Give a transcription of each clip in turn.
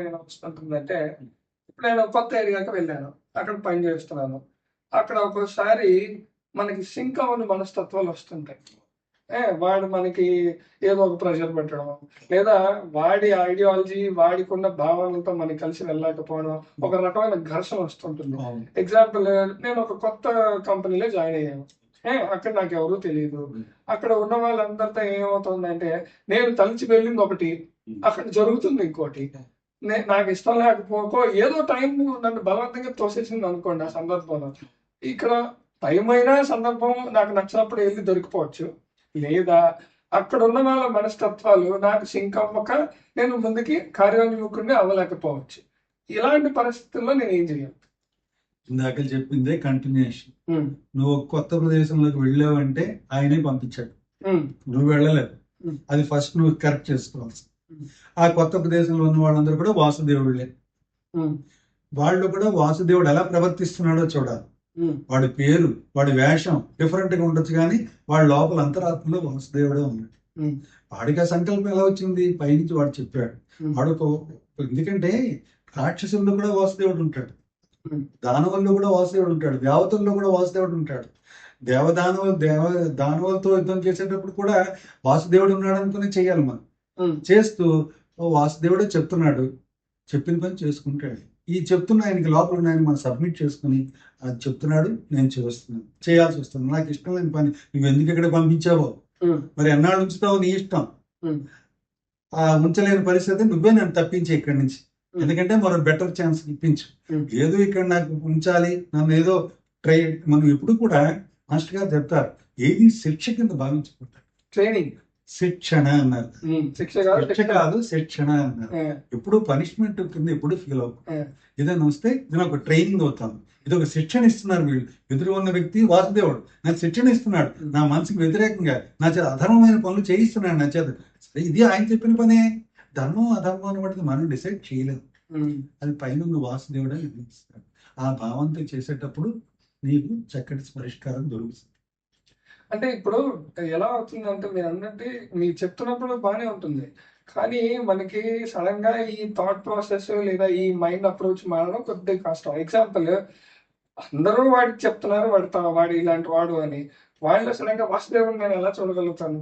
ఏమొస్తుంటుందంటే, ఇప్పుడు నేను కొత్త ఏరియాకి వెళ్ళాను. అక్కడ పని చేస్తున్నాను. అక్కడ ఒక్కోసారి మనకి సింక్ అవ్వని మనస్తత్వాలొస్తుంటాయి. వాడు మనకి ఏదో ఒక ప్రెషర్ పెట్టడం, లేదా వాడి ఐడియాలజీ, వాడికున్న భావనలతో మనకి కలిసి వెళ్ళలేకపోవడం, ఒక రకమైన ఘర్షణ వస్తుంటుంది. అవును. ఎగ్జాంపుల్, నేను ఒక కొత్త కంపెనీలో జాయిన్ అయ్యాను. అక్కడ నాకెవరూ తెలీదు. అక్కడ ఉన్న వాళ్ళందరితో ఏమవుతుందంటే, నేను తలిచి వెళ్ళింది ఒకటి, అక్కడ జరుగుతుంది ఇంకోటి. నాకు ఇష్టం లేకపోకో ఏదో టైం నన్ను బలవంతంగా తోసేసింది అనుకోండి ఆ సందర్భంలో. ఇక్కడ టైం అయినా సందర్భం నాకు నచ్చినప్పుడు వెళ్ళి దొరికిపోవచ్చు. లేదా అక్కడ ఉన్న వాళ్ళ మనస్తత్వాలు నాకు సింక్ అవ్వక నేను ముందుకి కార్యోన్ముఖుడిని అవ్వలేకపోవచ్చు. ఇలాంటి పరిస్థితుల్లో నేను ఏం చేయాలి? ఇందాక చెప్పిందే కంటిన్యూషన్. నువ్వు కొత్త ప్రదేశంలోకి వెళ్ళావంటే ఆయనే పంపించాడు, నువ్వు వెళ్ళలేదు. అది ఫస్ట్ నువ్వు కరెక్ట్ చేసుకోవాల్సి. ఆ కొత్త ప్రదేశంలో ఉన్న వాళ్ళందరూ కూడా వాసుదేవుళ్ళే. వాళ్ళు కూడా వాసుదేవుడు ఎలా ప్రవర్తిస్తున్నాడో చూడాలి. వాడి పేరు, వాడి వేషం డిఫరెంట్ గా ఉండొచ్చు, కానీ వాడి లోపల అంతరాత్మలో వాసుదేవుడే ఉన్నాడు. వాడికి ఆ సంకల్పం ఎలా వచ్చింది? పైనుంచి వాడు చెప్పాడు. వాడు ఎందుకంటే రాక్షసుల్లో కూడా వాసుదేవుడు ఉంటాడు, దానవుల్లో కూడా వాసుదేవుడు ఉంటాడు, దేవతల్లో కూడా వాసుదేవుడు ఉంటాడు. దానవులతో యుద్ధం చేసేటప్పుడు కూడా వాసుదేవుడు ఉన్నాడు అనుకుని చెయ్యాలి మనం. చేస్తూ వాసుదేవుడే చెప్తున్నాడు, చెప్పిన పని చేసుకుంటాడు. ఈ చెప్తున్న ఆయనకి లోపల ఉన్నాయని మనం సబ్మిట్ చేసుకుని అది చెప్తున్నాడు, నేను చేస్తున్నాను, చేయాల్సి వస్తుంది. నాకు ఇష్టం లేని పని నువ్వు ఎందుకు ఇక్కడ పంపించావో, మరి ఎన్నాళ్ళు ఉంచుతావో నీ ఇష్టం. ఆ ఉంచలేని పరిస్థితి నువ్వే నన్ను తప్పించి ఇక్కడి నుంచి, ఎందుకంటే మరో బెటర్ ఛాన్స్ ఇప్పించు. ఏదో ఇక్కడ నాకు ఉంచాలి, నన్ను ఏదో ట్రై. మనం ఎప్పుడు కూడా మాస్టర్ గారు చెప్తారు, ఏది శిక్ష కింద భావించుకుంటారు. ట్రైనింగ్, శిక్షణ అన్నారు. శిక్ష కాదు, శిక్షణ అన్నారు. ఎప్పుడు పనిష్మెంట్ కింద ఎప్పుడు ఫీల్ అవుతుంది. ఏదైనా వస్తే ఇది ఒక ట్రైనింగ్ అవుతాను, ఇది ఒక శిక్షణ ఇస్తున్నారు వీళ్ళు. ఎదురు ఉన్న వ్యక్తి వాసుదేవుడు నాకు శిక్షణ ఇస్తున్నాడు, నా మనసుకు వ్యతిరేకంగా నా చేత అధర్మమైన పనులు చేయిస్తున్నాడు నా చేత. ఇది ఆయన చెప్పిన పనే. ధర్మం అధర్మం అనేది మనం డిసైడ్ చేయలేము, అది పైన వాసుదేవుడే నిర్ణయిస్తాడు. ఆ భావంతో చేసేటప్పుడు నీకు చక్కటి పరిష్కారం దొరుకుతుంది. అంటే ఇప్పుడు ఎలా అవుతుందంటే, మీరు అన్నట్టు మీరు చెప్తున్నప్పుడు బాగానే ఉంటుంది, కానీ మనకి సడన్ గా ఈ థాట్ ప్రాసెస్ లేదా ఈ మైండ్ అప్రోచ్ మారడం కొద్దిగా కష్టం. ఎగ్జాంపుల్, అందరూ వాడికి చెప్తున్నారు వాడు ఇలాంటి వాడు అని, వాళ్ళు సడన్ గా వాసుదేవుని నేను ఎలా చూడగలుగుతాను?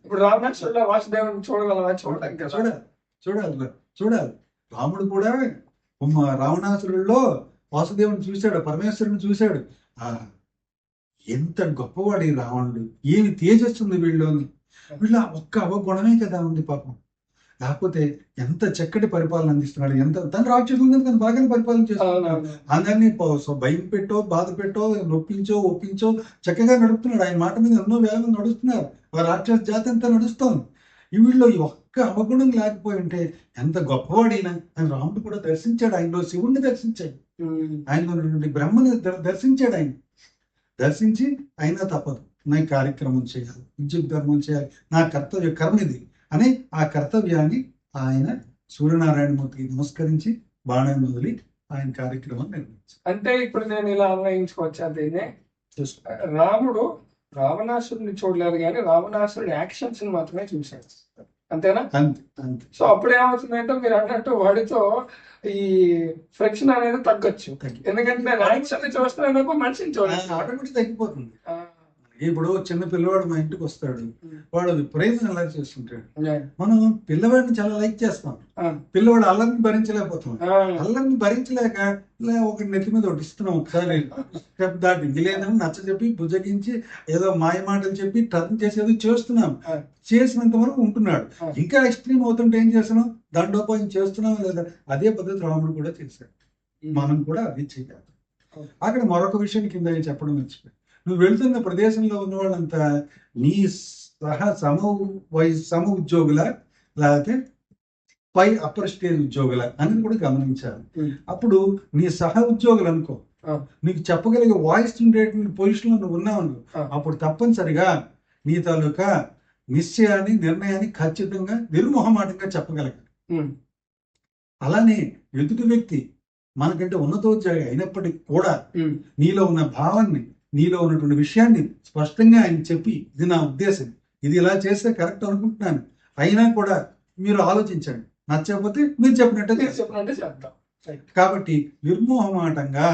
ఇప్పుడు రావణాసురుడు వాసుదేవుని చూడగలవా? చూడలేం కదా. చూడాలి చూడాలి. రాముడు కూడా రావణాసురుల్లో వాసుదేవుని చూశాడు, పరమేశ్వరుని చూశాడు. ఎంత గొప్పవాడు ఈ రావణుడు, ఏమి తేజస్సుంది వీళ్ళలోని. వీళ్ళ ఒక్క అవగుణమే కదా ఉంది పాపం. లేకపోతే ఎంత చక్కటి పరిపాలన అందిస్తున్నాడు. ఎంత తను రాక్షసులు తను బాగానే పరిపాలన చేస్తున్నాడు. అందరినీ భయం పెట్టో, బాధ పెట్టో, నొప్పించో, ఒప్పించో చక్కగా నడుపుతున్నాడు. ఆయన మాట మీద ఎన్నో వేగం నడుస్తున్నారు. రాక్షస జాతి అంతా నడుస్తోంది. వీళ్ళు ఈ ఒక్క అవగుణం లేకపోయి ఉంటే ఎంత గొప్పవాడైనా ఆయన రాముడు కూడా దర్శించాడు. ఆయనలో శివుణ్ణి దర్శించాడు, ఆయనలో నుండి బ్రహ్మని దర్శించాడు. ఆయన దర్శించి అయినా తప్పదు, నా కార్యక్రమం చేయాలి, విద్యుత్ ధర్మం చేయాలి, నా కర్తవ్య కర్మ ఇది అని ఆ కర్తవ్యాన్ని ఆయన సూర్యనారాయణమూర్తికి నమస్కరించి బాణాన్ని వదిలి ఆయన కార్యక్రమం నిర్వహించారు. అంటే ఇప్పుడు నేను ఇలా అన్వయించుకోవచ్చా దీన్ని? రాముడు రావణాసురుని చూడలేదు, కానీ రావణాసురుడి యాక్షన్స్ ని మాత్రమే చూశాడు, అంతేనా? అంతే. సో అప్పుడు ఏమవుతుందంటే, మీరు అన్నట్టు వాడితో ఈ ఫ్రిక్షన్ అనేది తగ్గొచ్చు. ఎందుకంటే నేను యాక్షన్ చూస్తున్నాను, మనిషిని చూడాలి, ఆటోమేటిక్ తగ్గిపోతుంది. ఇప్పుడు చిన్న పిల్లవాడు మా ఇంటికి వస్తాడు, వాడు విపరీతంగా అల్లరి చేస్తుంటాడు. మనం పిల్లవాడిని చాలా లైక్ చేస్తాం, పిల్లవాడు అల్లరిని భరించలేకపోతాం. అల్లరిని భరించలేక ఒక నెత్తి మీద ఒకటి ఇస్తున్నాం, ఒకసారి స్టెప్ దాటి లేదని నచ్చ చెప్పి బుజ్జగించి ఏదో మాయ మాటలు చెప్పి టర్న్ చేసేది చేస్తున్నాం. చేసినంత వరకు ఉంటున్నాడు. ఇంకా ఎక్స్ట్రీమ్ అవుతుంటే ఏం చేస్తున్నాం? దండోపాయం చేస్తున్నాం లేదా? అదే పద్ధతి రాముడు కూడా చేశాడు, మనం కూడా అది చేయాలి. అక్కడ మరొక విషయం కింద చెప్పడం మర్చిపోయి, నువ్వు వెళ్తున్న ప్రదేశంలో ఉన్న వాళ్ళంతా నీ సమ ఉద్యోగుల లేకపోతే పై అప్పర్ స్టేజ్ ఉద్యోగుల అని కూడా గమనించాలి. అప్పుడు నీ సహ ఉద్యోగులు అనుకో, నీకు చెప్పగలిగే వాయిస్ ఉండేటువంటి పొజిషన్ లో నువ్వు ఉన్నావు అనుకో, అప్పుడు తప్పనిసరిగా నీ తాలూకా నిశ్చయాన్ని, నిర్ణయాన్ని ఖచ్చితంగా నిర్మోహమాటంగా చెప్పగలగాలి. అలానే ఎదుటి వ్యక్తి మనకంటే ఉన్నతోద్యోగి అయినప్పటికీ కూడా నీలో ఉన్న భావాన్ని, నీలో ఉన్నటువంటి విషయాన్ని స్పష్టంగా ఆయన చెప్పి, ఇది నా ఉద్దేశం, ఇది ఇలా చేస్తే కరెక్ట్ అనుకుంటున్నాను, అయినా కూడా మీరు ఆలోచించండి, నచ్చకపోతే మీరు చెప్పినట్టే మీరు చేస్తాం. చెప్పినట్టే చేద్దాం. రైట్. కాబట్టి నిర్మోహమాటంగా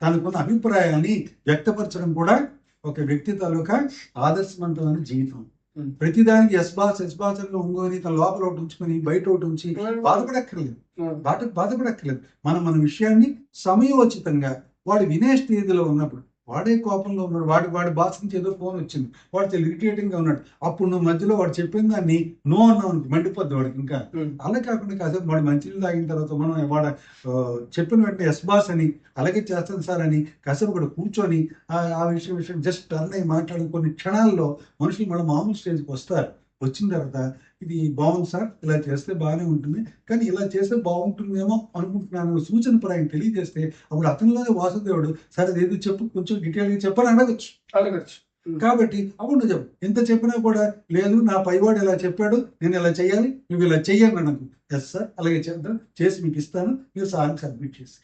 తనకున్న అభిప్రాయాన్ని వ్యక్తపరచడం కూడా ఒక వ్యక్తి తాలూకా ఆదర్శవంతమైన జీవితం. ఉమ్. ప్రతిదానికి ఎస్ బాస్ అని ఉంగోని తన లోపల ఒకటి ఉంచుకొని బయట ఒకటి ఉంచి బాధపడక్కర్లేదు. ఉమ్. బాధపడక్కర్లేదు. మన విషయాన్ని సమయోచితంగా వాడు వినే స్టేజ్లో ఉన్నప్పుడు, వాడే కోపంలో ఉన్నాడు, వాడి బాస్ నుంచి ఏదో ఫోన్ వచ్చింది, వాడు చాలా ఇరిటేటింగ్ గా ఉన్నాడు, అప్పుడు నువ్వు మధ్యలో వాడు చెప్పిన దాన్ని నో అన్నావు అనుకో, మండిపోద్ది వాడికి. ఇంకా ఉమ్. అలా కాకుండా కాసేపు వాడు మంచినీళ్ళు తాగిన తర్వాత మనం వాడు చెప్పిన వెంటనే ఎస్ బాస్ అని, అలాగే చేస్తాను సార్ అని కాసేపు కూడా కూర్చొని ఆ విషయం జస్ట్ అన్నయ్య మాట్లాడిన కొన్ని క్షణాల్లో మనుషులు మన మామూలు స్టేజ్కి వస్తారు. వచ్చిన తర్వాత ఇది బాగుంది సార్, ఇలా చేస్తే బాగానే ఉంటుంది, కానీ ఇలా చేస్తే బాగుంటుందేమో అనుకుంటున్నాను సూచన ప్రాయం తెలియజేస్తే అప్పుడు అతనిలోనే వాసుదేవుడు సరే ఏదో చెప్పు, కొంచెం డీటెయిల్గా చెప్పని అడగచ్చు. అడగచ్చు. కాబట్టి అప్పుడు నువ్వు చెప్పు. ఎంత చెప్పినా కూడా లేదు నా పైవాడు ఇలా చెప్పాడు, నేను ఇలా చేయాలి, నువ్వు ఇలా చెయ్యాలి నాకు. ఎస్ సార్, అలాగే చేద్దాం, చేసి మీకు ఇస్తాను, మీరు సార్కి సబ్మిట్ చేసి